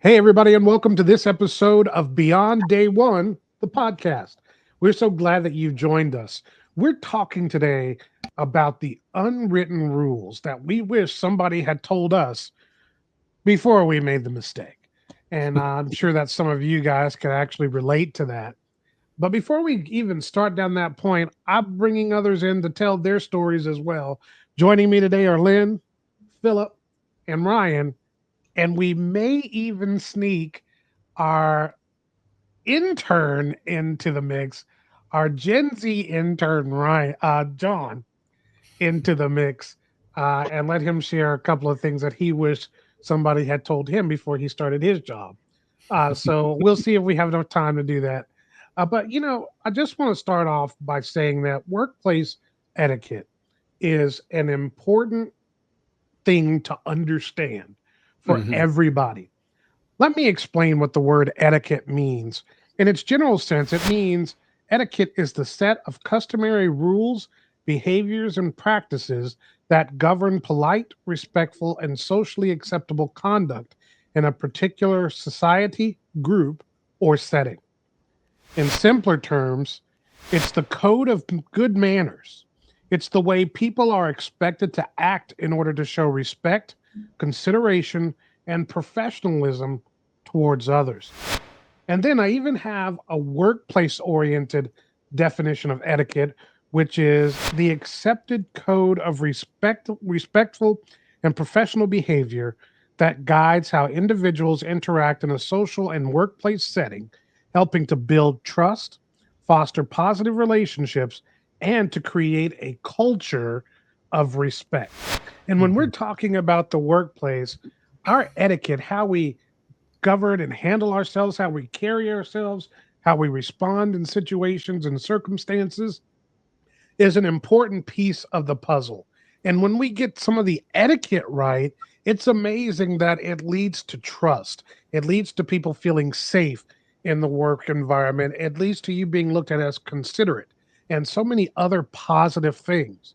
Hey, everybody, and welcome to this episode of Beyond Day One, the podcast. We're so glad that you've joined us. We're talking today about the unwritten rules that we wish somebody had told us before we made the mistake. And I'm sure that some of you guys can actually relate to that. But before we even start down that point, I'm bringing others in to tell their stories as well. Joining me today are Lynn, Philip, and Ryan, and we may even sneak our intern into the mix, our Gen Z intern, Ryan, John, into the mix, and let him share a couple of things that he wished somebody had told him before he started his job. So we'll see if we have enough time to do that. But I just want to start off by saying that workplace etiquette is an important thing to understand for Hmm. everybody. Let me explain what the word etiquette means. In its general sense, it means etiquette is the set of customary rules, behaviors, and practices that govern polite, respectful, and socially acceptable conduct in a particular society, group, or setting. In simpler terms, it's the code of good manners. It's the way people are expected to act in order to show respect, consideration, and professionalism towards others. And then I even have a workplace oriented definition of etiquette, which is the accepted code of respectful and professional behavior that guides how individuals interact in a social and workplace setting, helping to build trust, foster positive relationships, and to create a culture of respect. And when we're Hmm. talking about the workplace, our etiquette, how we govern and handle ourselves, how we carry ourselves, how we respond in situations and circumstances is an important piece of the puzzle. And when we get some of the etiquette right, it's amazing that it leads to trust. It leads to people feeling safe in the work environment. It leads to you being looked at as considerate and so many other positive things.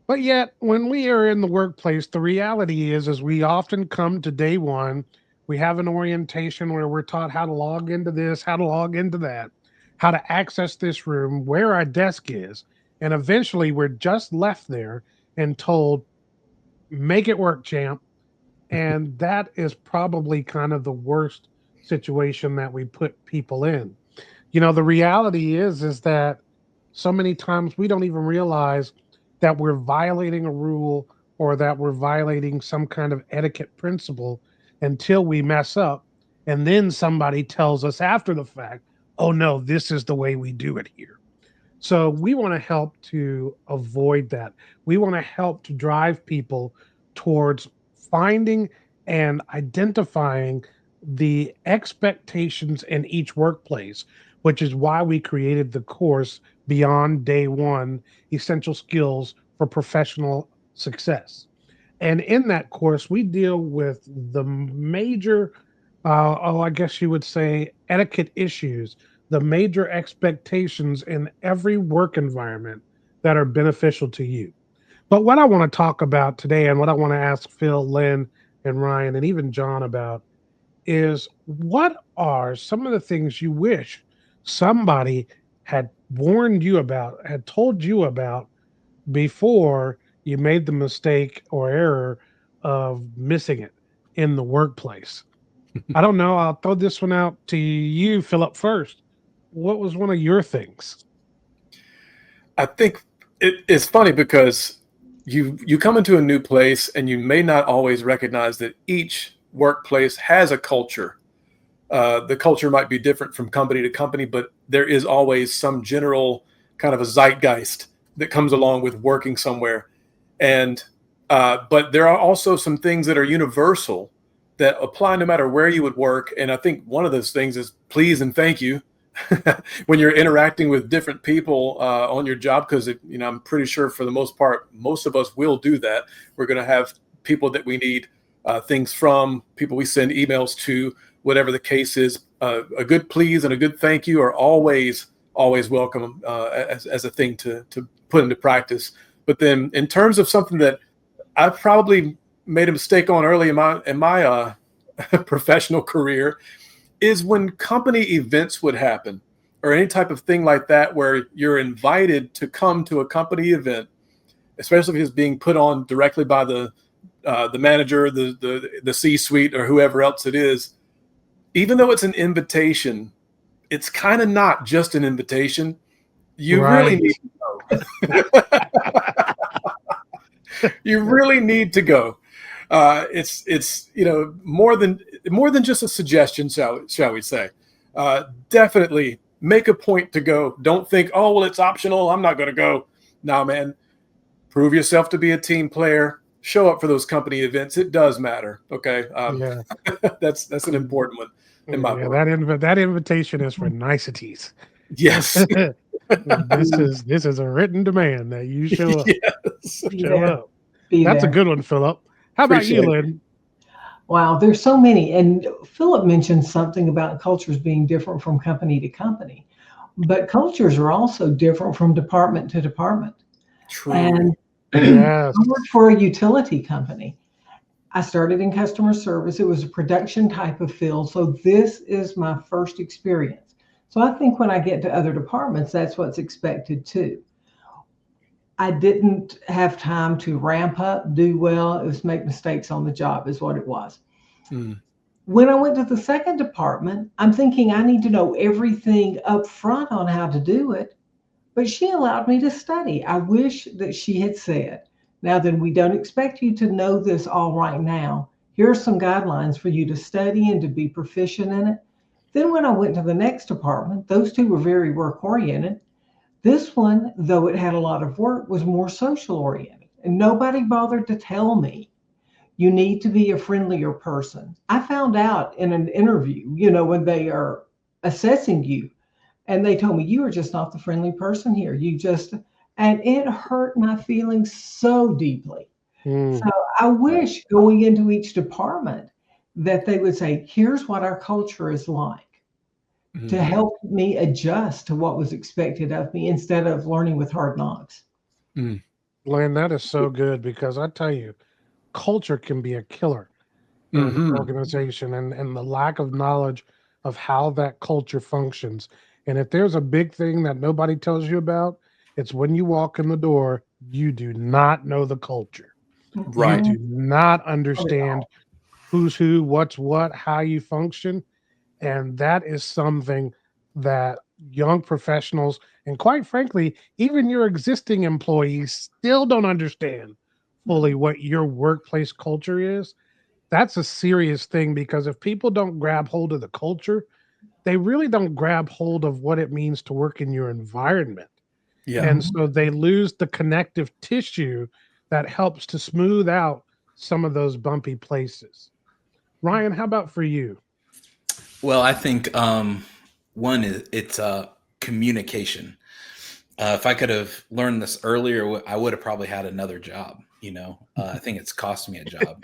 But yet, when we are in the workplace, the reality is we often come to day one. We have an orientation where we're taught how to log into this, how to log into that, how to access this room, where our desk is, and eventually we're just left there and told, "Make it work, champ." And that is probably kind of the worst situation that we put people in. The reality is that so many times we don't even realize that we're violating a rule or that we're violating some kind of etiquette principle until we mess up, and then somebody tells us after the fact, "Oh no, this is the way we do it here." So we want to help to avoid that. We want to help to drive people towards finding and identifying the expectations in each workplace, which is why we created the course Beyond Day One, Essential Skills for Professional Success. And in that course, we deal with the major, I guess you would say, etiquette issues, the major expectations in every work environment that are beneficial to you. But what I want to talk about today, and what I want to ask Phil, Lynn, and Ryan, and even John about, is what are some of the things you wish somebody had warned you about, had told you about before you made the mistake or error of missing it in the workplace? I don't know. I'll throw this one out to you, Philip, first. What was one of your things? I think it's funny because you come into a new place and you may not always recognize that each workplace has a culture. The culture might be different from company to company, but there is always some general kind of a zeitgeist that comes along with working somewhere. And but there are also some things that are universal that apply no matter where you would work. And I think one of those things is please and thank you when you're interacting with different people on your job, because I'm pretty sure for the most part, most of us will do that. We're going to have people that we need things from, people we send emails to, whatever the case is. A good please and a good thank you are always welcome as a thing to put into practice. But then in terms of something that I probably made a mistake on early in my professional career is when company events would happen or any type of thing like that, where you're invited to come to a company event, especially if it's being put on directly by the manager, the C-suite, or whoever else it is. Even though it's an invitation, it's kind of not just an invitation. You really Right. need to go. You really need to go. It's more than just a suggestion, shall we say. Definitely make a point to go. Don't think, oh well, it's optional, I'm not going to go. Nah, man, prove yourself to be a team player. Show up for those company events. It does matter. Okay, Yeah. that's an important one in my Yeah. book. That invitation is for niceties. Yes. This is a written demand that you show up. Yes. Be Show there. up. Be That's a there. good one, Philip. How about you, Appreciate it. Lynn? Wow, there's so many. And Philip mentioned something about cultures being different from company to company, but cultures are also different from department to department. True. And I Yes. worked for a utility company. I started in customer service. It was a production type of field. So this is my first experience. So I think when I get to other departments, that's what's expected too. I didn't have time to ramp up, do well. It was make mistakes on the job, is what it was. Mm. When I went to the second department, I'm thinking I need to know everything up front on how to do it. But she allowed me to study. I wish that she had said, now then, we don't expect you to know this all right now. Here are some guidelines for you to study and to be proficient in it. Then when I went to the next department, those two were very work oriented. This one, though it had a lot of work, was more social oriented. And nobody bothered to tell me you need to be a friendlier person. I found out in an interview, when they are assessing you, and they told me you are just not the friendly person here. And it hurt my feelings so deeply. So Mm, I wish going into each department that they would say, here's what our culture is like, to Mhm. help me adjust to what was expected of me instead of learning with hard knocks. Mm. Lynn, that is so good because I tell you, culture can be a killer in an Mhm. organization and the lack of knowledge of how that culture functions. And if there's a big thing that nobody tells you about, it's when you walk in the door, you do not know the culture. You Right. Mhm. do not Not at understand all. who's who, what's what, how you function. And that is something that young professionals, and quite frankly, even your existing employees still don't understand fully what your workplace culture is. That's a serious thing because if people don't grab hold of the culture, they really don't grab hold of what it means to work in your environment. Yeah. And Mhm. so they lose the connective tissue that helps to smooth out some of those bumpy places. Ryan, how about for you? Well, I think one is it's communication. If I could have learned this earlier, I would have probably had another job. I think it's cost me a job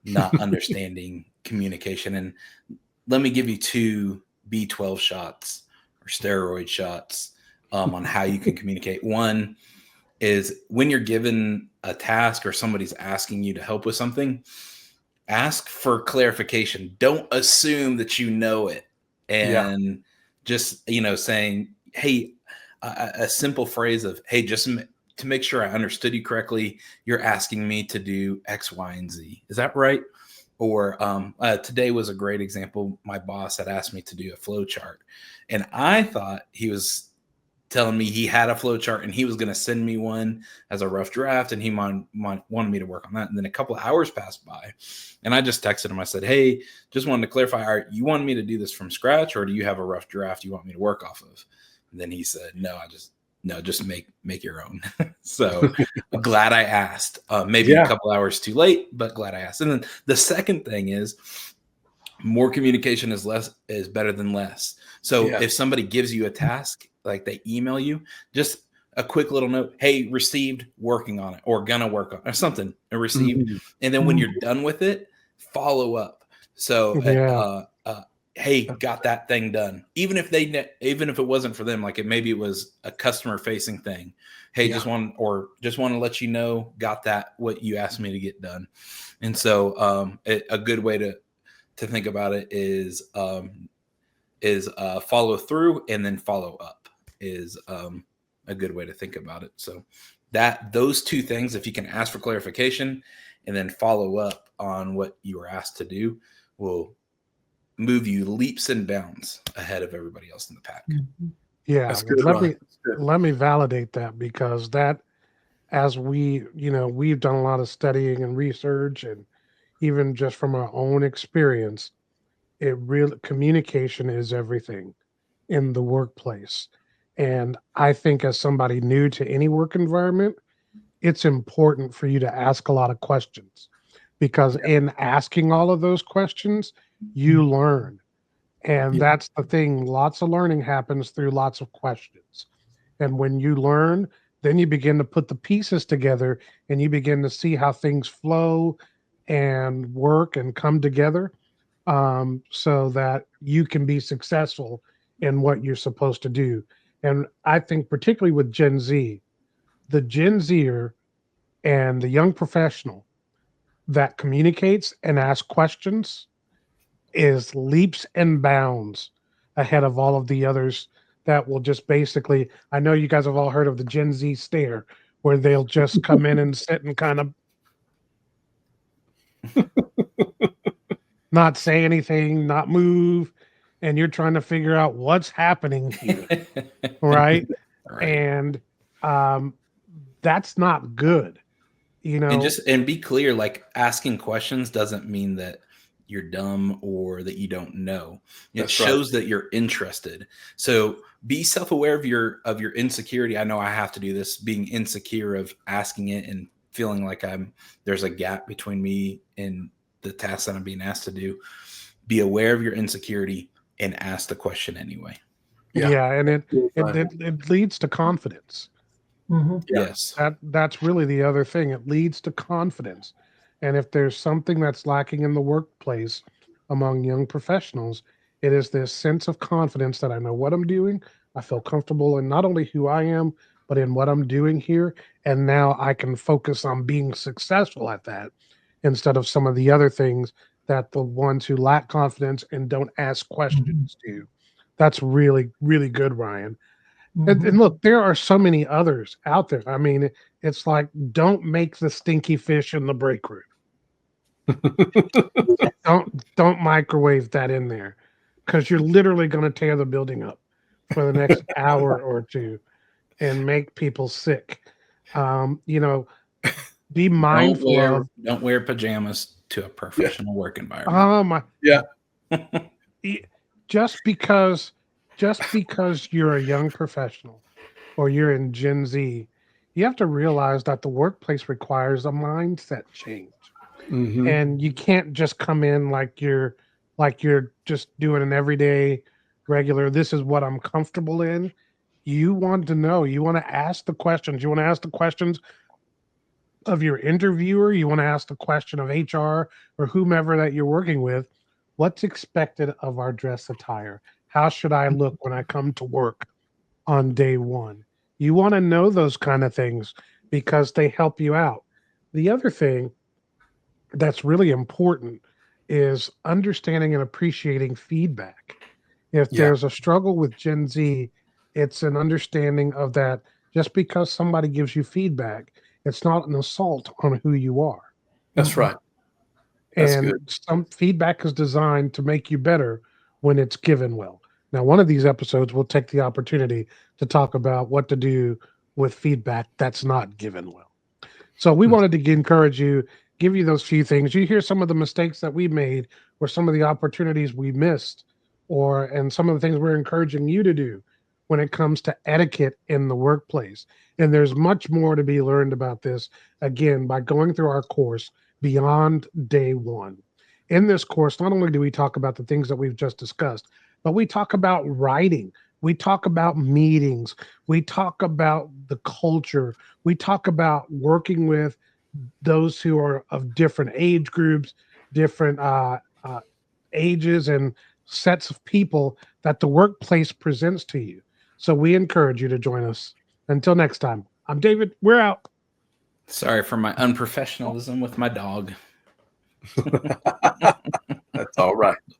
not understanding communication. And let me give you two B12 shots or steroid shots on how you can communicate. One is when you're given a task or somebody's asking you to help with something, ask for clarification. Don't assume that you know it. Yeah. And just, saying, hey, a simple phrase of, hey, to make sure I understood you correctly, you're asking me to do X, Y, and Z. Is that right? Or today was a great example. My boss had asked me to do a flow chart, and I thought he was telling me he had a flow chart and he was going to send me one as a rough draft, and he wanted me to work on that. And then a couple of hours passed by, and I just texted him. I said, hey, just wanted to clarify, all right, you want me to do this from scratch, or do you have a rough draft you want me to work off of? And then he said, no, just make your own. So glad I asked. Maybe a Yeah. couple hours too late, but glad I asked. And then the second thing is, more communication is better than less. So Yeah. if somebody gives you a task, like they email you, just a quick little note, hey, received, working on it, or gonna work on it, or something, received. Mhm. And then when Mhm. you're done with it, follow up. So Yeah. hey, got that thing done. Even if it wasn't for them, like maybe it was a customer facing thing. Hey, Yeah. just want to let you know, got that, what you asked me to get done. And so a good way to think about it is follow through and then follow up is a good way to think about it. So those two things, if you can ask for clarification and then follow up on what you were asked to do, will move you leaps and bounds ahead of everybody else in the pack. Yeah, That's good, let Ron. me let me validate that, because that, as we've done a lot of studying and research, and even just from our own experience, communication is everything in the workplace. And I think as somebody new to any work environment, it's important for you to ask a lot of questions, because in asking all of those questions, you learn. And that's the thing. Lots of learning happens through lots of questions. And when you learn, then you begin to put the pieces together and you begin to see how things flow and work and come together, so that you can be successful in what you're supposed to do. And I think, particularly with Gen Z, the Gen Zer and the young professional that communicates and asks questions is leaps and bounds ahead of all of the others that will just basically, I know you guys have all heard of the Gen Z stare, where they'll just come in and sit and kind of not say anything, not move, and you're trying to figure out what's happening here, right? Right. And that's not good, And be clear, like asking questions doesn't mean that you're dumb or that you don't know. It That's shows that you're interested. So be self-aware of your insecurity. I know I have to do this, being insecure of asking it and feeling like there's a gap between me and the task that I'm being asked to do. Be aware of your insecurity and ask the question anyway. Yeah, and it Right. it leads to confidence. Mhm. Yeah. Yes. That's really the other thing. It leads to confidence. And if there's something that's lacking in the workplace among young professionals, it is this sense of confidence that I know what I'm doing. I feel comfortable in not only who I am, but in what I'm doing here. And now I can focus on being successful at that, instead of some of the other things that the ones who lack confidence and don't ask questions do. That's really, really good, Ryan. And look, there are so many others out there. I mean, it's like, don't make the stinky fish in the break room. Don't microwave that in there, because you're literally going to tear the building up for the next hour or two and make people sick. Be mindful of. Don't wear pajamas to a professional work environment. Oh my! Yeah. Just because you're a young professional or you're in Gen Z, you have to realize that the workplace requires a mindset change. Mhm. And you can't just come in like you're just doing an everyday regular, this is what I'm comfortable in. You want to know, you want to ask the questions. You want to ask the questions of your interviewer, you want to ask the question of HR or whomever that you're working with. What's expected of our dress attire? How should I look when I come to work on day one? You want to know those kind of things because they help you out. The other thing that's really important is understanding and appreciating feedback. If Yeah. there's a struggle with Gen Z, it's an understanding of that. Just because somebody gives you feedback, it's not an assault on who you are. That's right. That's And good. some feedback is designed to make you better when it's given well. Now, one of these episodes, we'll take the opportunity to talk about what to do with feedback that's not given well. So we wanted to encourage you, give you those few things. You hear some of the mistakes that we made, or some of the opportunities we missed, and some of the things we're encouraging you to do when it comes to etiquette in the workplace. And there's much more to be learned about this, again, by going through our course, Beyond Day One. In this course, not only do we talk about the things that we've just discussed, but we talk about writing, we talk about meetings, we talk about the culture, we talk about working with those who are of different age groups, different ages, and sets of people that the workplace presents to you. So we encourage you to join us. Until next time, I'm David. We're out. Sorry for my unprofessionalism with my dog. That's all right.